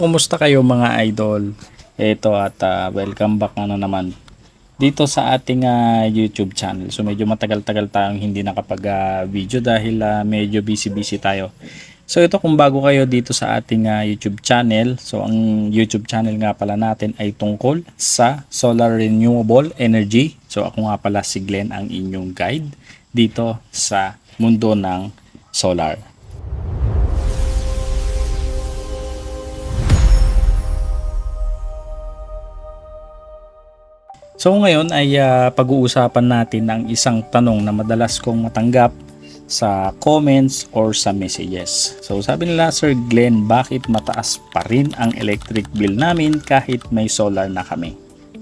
Kumusta kayo mga idol? Ito at welcome back na naman dito sa ating YouTube channel. So medyo matagal-tagal tayong hindi nakapag-video dahil medyo busy-busy tayo. So ito, kung bago kayo dito sa ating YouTube channel, so ang YouTube channel nga pala natin ay tungkol sa solar renewable energy. So ako nga pala si Glenn, ang inyong guide dito sa mundo ng solar. So ngayon ay pag-uusapan natin ang isang tanong na madalas kong matanggap sa comments or sa messages. So sabi nila, Sir Glenn, bakit mataas pa rin ang electric bill namin kahit may solar na kami?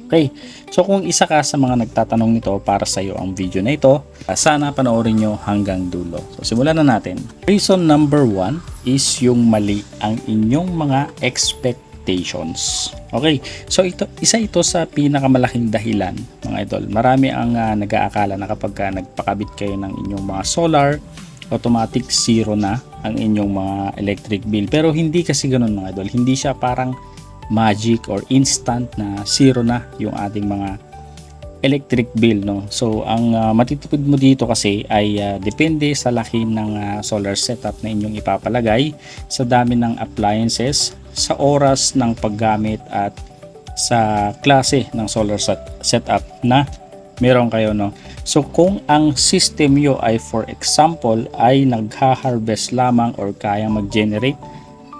Okay, so kung isa ka sa mga nagtatanong nito, para sa iyo ang video na ito. Sana panoorin nyo hanggang dulo. So simulan na natin. Reason number 1 is yung mali ang inyong mga expectations. Okay, so isa ito sa pinakamalaking dahilan, mga idol. Marami ang nag-aakala na kapag nagpakabit kayo ng inyong mga solar, automatic zero na ang inyong mga electric bill. Pero hindi kasi ganun, mga idol. Hindi siya parang magic or instant na zero na yung ating mga electric bill, no? So ang matitipid mo dito kasi ay depende sa laki ng solar setup na inyong ipapalagay, sa dami ng appliances, sa oras ng paggamit at sa klase ng solar setup na meron kayo, no? So kung ang system nyo ay, for example, ay nagha-harvest lamang or kaya mag-generate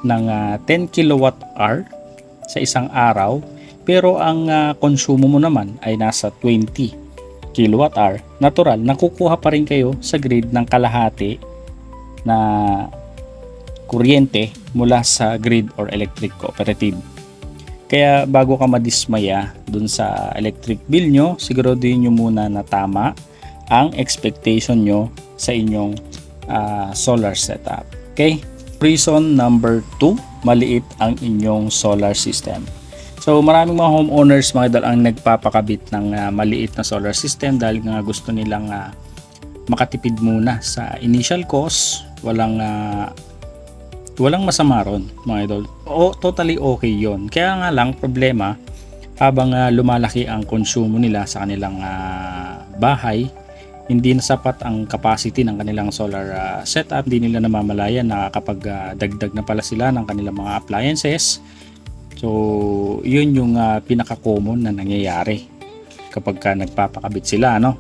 ng 10 kilowatt hour sa isang araw, pero ang konsumo mo naman ay nasa 20 kilowatt hour, natural, nakukuha pa rin kayo sa grid ng kalahati na kuryente mula sa grid or electric cooperative. Kaya bago ka madismaya dun sa electric bill nyo, siguraduhin nyo muna na tama ang expectation nyo sa inyong solar setup. Okay? Reason number 2, maliit ang inyong solar system. So maraming mga homeowners, mga idol, ang nagpapakabit ng maliit na solar system dahil nga gusto nilang makatipid muna sa initial cost. Walang masama ron, mga idol. Totally okay yon. Kaya nga lang, problema, habang lumalaki ang konsumo nila sa kanilang bahay, hindi na sapat ang capacity ng kanilang solar setup. Hindi nila namamalayan na kapag dagdag na pala sila ng kanilang mga appliances. So, yun yung pinaka-common na nangyayari kapag nagpapakabit sila, no?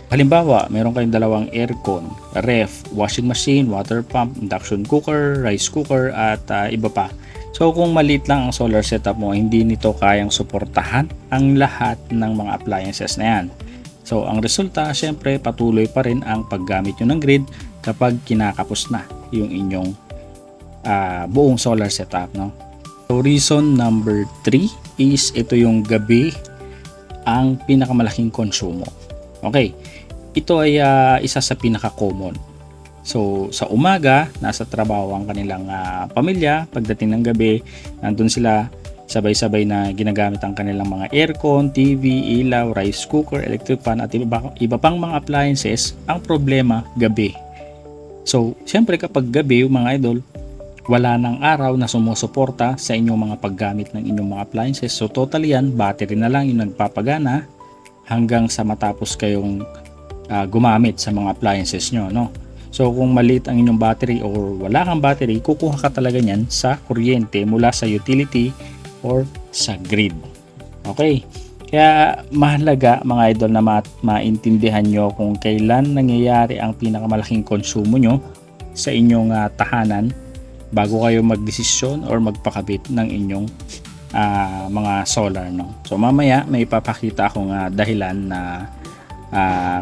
Halimbawa, meron kayong dalawang aircon, ref, washing machine, water pump, induction cooker, rice cooker, at iba pa. So kung maliit lang ang solar setup mo, hindi nito kayang suportahan ang lahat ng mga appliances na yan. So ang resulta, syempre, patuloy pa rin ang paggamit nyo ng grid kapag kinakapos na yung inyong buong solar setup, no? So reason number 3 is ito yung gabi ang pinakamalaking konsumo. Okay, ito ay isa sa pinaka-common. So sa umaga, nasa trabaho ang kanilang pamilya. Pagdating ng gabi, nandun sila sabay-sabay na ginagamit ang kanilang mga aircon, TV, ilaw, rice cooker, electric fan at iba pang mga appliances. Ang problema, gabi. So siyempre kapag gabi, mga idol, wala ng araw na sumusuporta sa inyong mga paggamit ng inyong mga appliances. So totally yan, battery na lang yung nagpapagana hanggang sa matapos kayong gumamit sa mga appliances nyo, no? So kung maliit ang inyong battery or wala kang battery, kukuha ka talaga niyan sa kuryente mula sa utility or sa grid. Okay? Kaya mahalaga, mga idol, na maintindihan nyo kung kailan nangyayari ang pinakamalaking konsumo nyo sa inyong tahanan bago kayo magdesisyon or magpakabit ng inyong mga solar, no? So mamaya may ipapakita akong dahilan na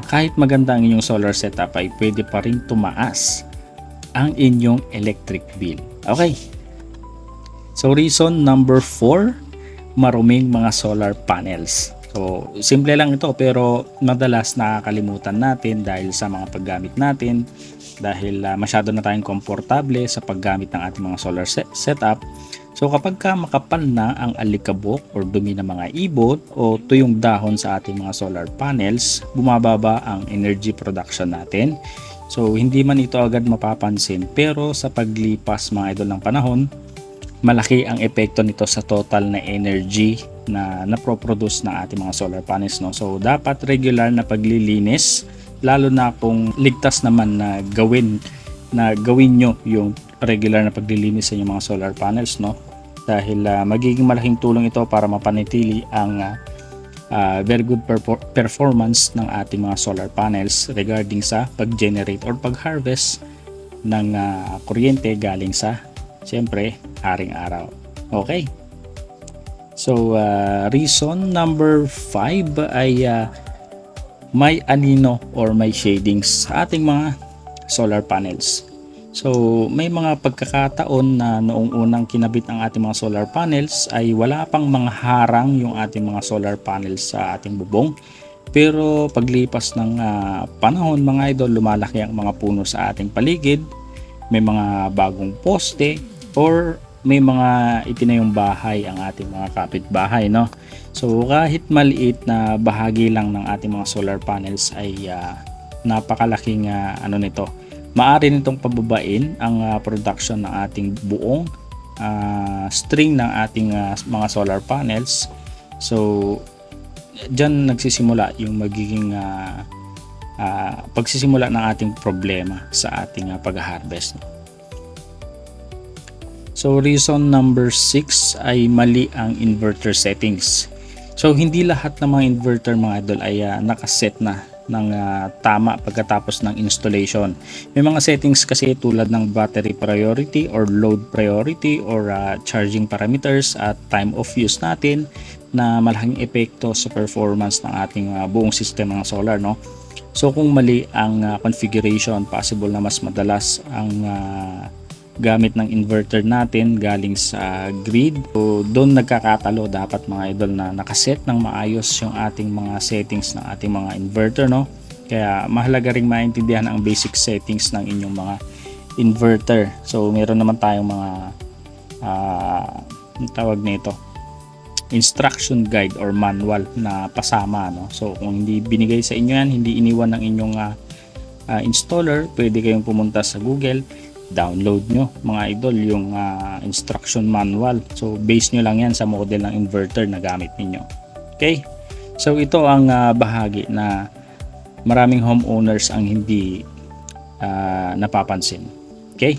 kahit maganda ang inyong solar setup ay pwede pa rin tumaas ang inyong electric bill. Okay, so reason number 4, maruming mga solar panels. So simple lang ito, pero madalas nakakalimutan natin dahil sa mga paggamit natin, dahil masyado na tayong komportable sa paggamit ng ating mga solar setup. So kapag makapal na ang alikabok or dumi ng mga ibot o tuyong dahon sa ating mga solar panels, bumababa ang energy production natin. So hindi man ito agad mapapansin, pero sa paglipas, mga idol, ng panahon, malaki ang epekto nito sa total na energy na napoproduce ng ating mga solar panels, no? So dapat regular na paglilinis, lalo na kung ligtas naman na gawin nyo yung regular na paglilinis sa inyong mga solar panels, no? Dahil magiging malaking tulong ito para mapanatili ang very good performance ng ating mga solar panels regarding sa pag-generate or pag-harvest ng kuryente galing sa, siyempre, haring araw. Okay. So, reason number 5 ay may anino or may shadings sa ating mga solar panels. So, may mga pagkakataon na noong unang kinabit ang ating mga solar panels ay wala pang mga harang yung ating mga solar panels sa ating bubong. Pero paglipas ng panahon, mga idol, lumalaki ang mga puno sa ating paligid, may mga bagong poste, or may mga itinayong bahay ang ating mga kapitbahay, no? So kahit maliit na bahagi lang ng ating mga solar panels ay napakalaking nito. Maaari nitong pababain ang production ng ating buong string ng ating mga solar panels. So diyan nagsisimula yung magiging pagsisimula ng ating problema sa ating pag-harvest, no? So reason number 6 ay mali ang inverter settings. So hindi lahat ng mga inverter, mga idol, ay nakaset na ng tama pagkatapos ng installation. May mga settings kasi tulad ng battery priority or load priority or charging parameters at time of use natin na malaking epekto sa performance ng ating buong system ng solar, no? So kung mali ang configuration, possible na mas madalas ang gamit ng inverter natin galing sa grid. So doon nagkakatalo dapat, mga idol, na nakaset ng maayos yung ating mga settings ng ating mga inverter, no? Kaya mahalaga ring maintindihan ang basic settings ng inyong mga inverter. So meron naman tayong mga tawag nito, instruction guide or manual na pasama, no? So kung hindi binigay sa inyo yan, hindi iniwan ng inyong installer, pwede kayong pumunta sa Google, download nyo, mga idol, yung instruction manual. So base nyo lang yan sa model ng inverter na gamit ninyo. Okay, so ito ang bahagi na maraming homeowners ang hindi napapansin. Okay,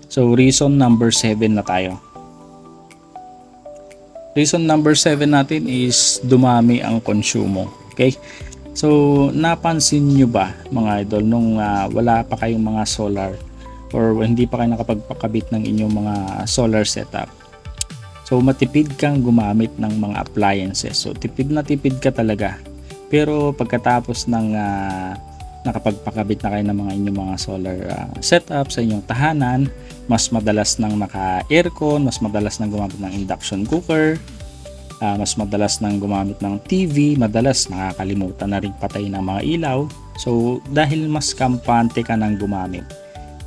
so reason number 7 na tayo. Reason number 7 natin is dumami ang konsumo. Okay, so napansin nyo ba, mga idol, nung wala pa kayong mga solar or hindi pa kayo nakapagpakabit ng inyong mga solar setup, so matipid kang gumamit ng mga appliances. So tipid na tipid ka talaga. Pero pagkatapos ng nakapagpakabit na kayo ng mga inyong mga solar setup sa inyong tahanan, mas madalas nang naka-aircon, mas madalas nang gumamit ng induction cooker, mas madalas nang gumamit ng TV, madalas nakakalimutan na rin patay ng mga ilaw. So dahil mas kampante ka nang gumamit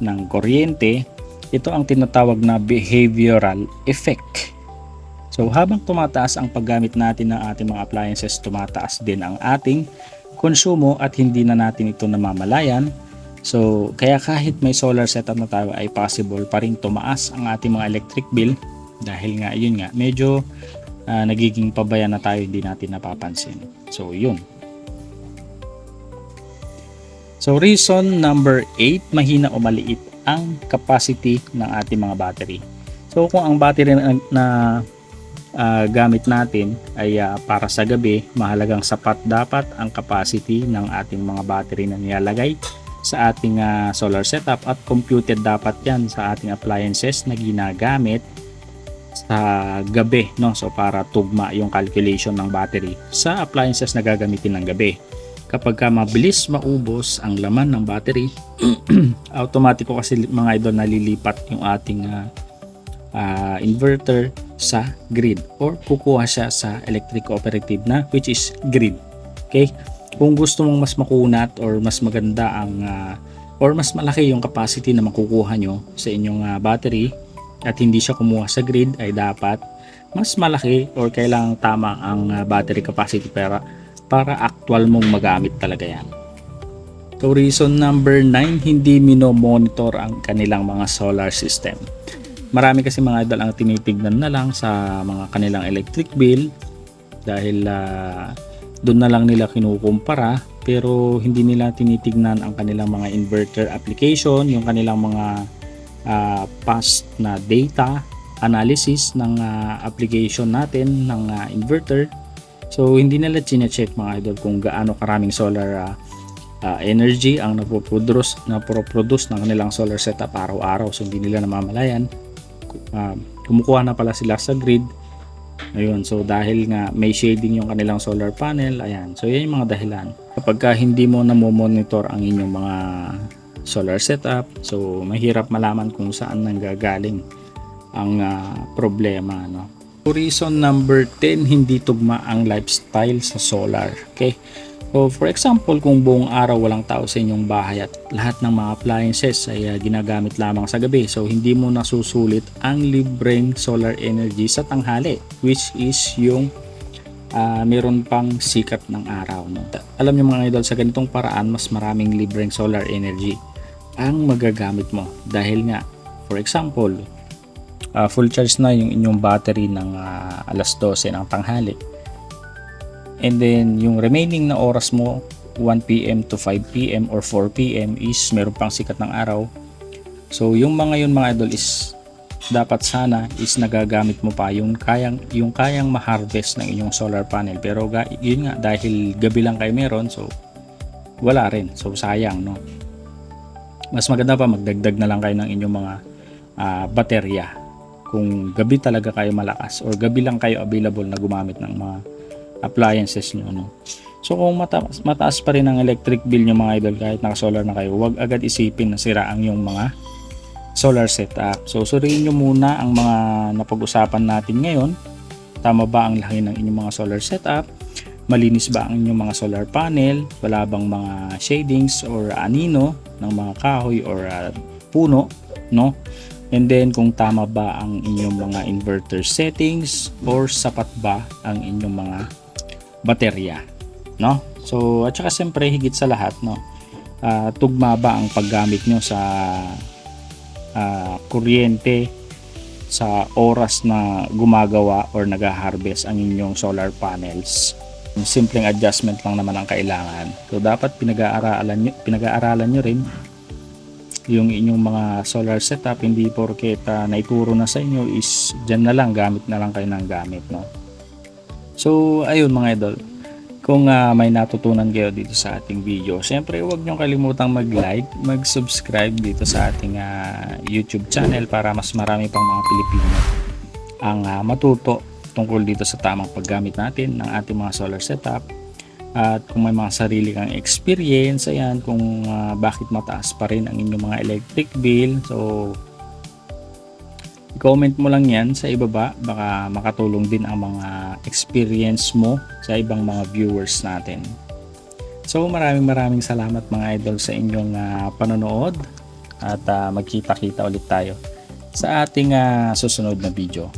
ng kuryente, ito ang tinatawag na behavioral effect. So habang tumataas ang paggamit natin ng ating mga appliances, tumataas din ang ating konsumo at hindi na natin ito namamalayan. So kaya kahit may solar setup na tayo ay possible pa rin tumaas ang ating mga electric bill dahil nga yun nga, medyo nagiging pabayan na tayo, hindi natin napapansin. So yun. So reason number 8, mahina o maliit ang capacity ng ating mga battery. So kung ang battery na gamit natin ay para sa gabi, mahalagang sapat dapat ang capacity ng ating mga battery na nilalagay sa ating solar setup at computed dapat yan sa ating appliances na ginagamit sa gabi, no? So para tugma yung calculation ng battery sa appliances na gagamitin ng gabi. Kapag mabilis maubos ang laman ng battery, automatiko kasi, mga idol, nalilipat yung ating inverter sa grid or kukuha siya sa electric cooperative na which is grid. Okay? Kung gusto mong mas makunat or mas maganda ang or mas malaki yung capacity na makukuha nyo sa inyong battery at hindi siya kumuha sa grid, ay dapat mas malaki or kailangang tama ang battery capacity para actual mong magamit talaga yan. So reason number 9, hindi minomonitor ang kanilang mga solar system. Marami kasi mga idol ang tinitignan na lang sa mga kanilang electric bill dahil doon na lang nila kinukumpara, pero hindi nila tinitignan ang kanilang mga inverter application, yung kanilang mga past na data analysis ng application natin ng inverter. So hindi nila chine-check mga idol kung gaano karaming solar energy ang napoproduce ng kanilang solar setup araw-araw. So hindi nila namamalayan, kumukuha na pala sila sa grid. Ayun, so dahil nga may shading yung kanilang solar panel, ayan. So yan yung mga dahilan. Kapag hindi mo monitor ang inyong mga solar setup, so mahirap malaman kung saan nanggagaling ang problema, no? Reason number 10, hindi tugma ang lifestyle sa solar. Okay? So for example, kung buong araw walang tao sa inyong bahay at lahat ng mga appliances ay ginagamit lamang sa gabi, so hindi mo nasusulit ang libreng solar energy sa tanghali, which is yung meron pang sikat ng araw, no? Alam niyo mga idol, sa ganitong paraan mas maraming libreng solar energy ang magagamit mo dahil nga, for example, full charge na yung inyong battery ng alas 12 ng tanghali. And then, yung remaining na oras mo, 1 p.m. to 5 p.m. or 4 p.m. is meron pang sikat ng araw. So, yung mga idol is dapat sana is nagagamit mo pa yung kayang ma-harvest ng inyong solar panel. Pero yun nga, dahil gabi lang kayo meron, so wala rin. So, sayang, no? Mas maganda pa magdagdag na lang kayo ng inyong mga baterya. Kung gabi talaga kayo malakas or gabi lang kayo available na gumamit ng mga appliances nyo, no? So kung mataas pa rin ang electric bill nyo mga idol, kahit naka-solar na kayo, huwag agad isipin na siraan yung mga solar setup. So suriin nyo muna ang mga napag-usapan natin ngayon. Tama ba ang laki ng inyong mga solar setup? Malinis ba ang inyong mga solar panel? Wala bang mga shadings or anino ng mga kahoy or puno, no? And then kung tama ba ang inyong mga inverter settings or sapat ba ang inyong mga baterya, no? So at saka siyempre higit sa lahat, no, tugma ba ang paggamit nyo sa kuryente sa oras na gumagawa or nag-harvest ang inyong solar panels. Simpleng adjustment lang naman ang kailangan. So dapat pinag-aaralan nyo rin yung inyong mga solar setup. Hindi porket naituro na sa inyo is dyan na lang, gamit na lang kayo ng gamit, no? So ayun mga idol, kung may natutunan kayo dito sa ating video, siyempre huwag nyo kalimutang mag-like, mag-subscribe dito sa ating YouTube channel para mas marami pang mga Pilipino ang matuto tungkol dito sa tamang paggamit natin ng ating mga solar setup. At kung may mga sarili kang experience, ayan, kung bakit mataas pa rin ang inyong mga electric bill, so comment mo lang yan sa ibaba, baka makatulong din ang mga experience mo sa ibang mga viewers natin. So maraming salamat mga idol sa inyong panonood at magkita-kita ulit tayo sa ating susunod na video.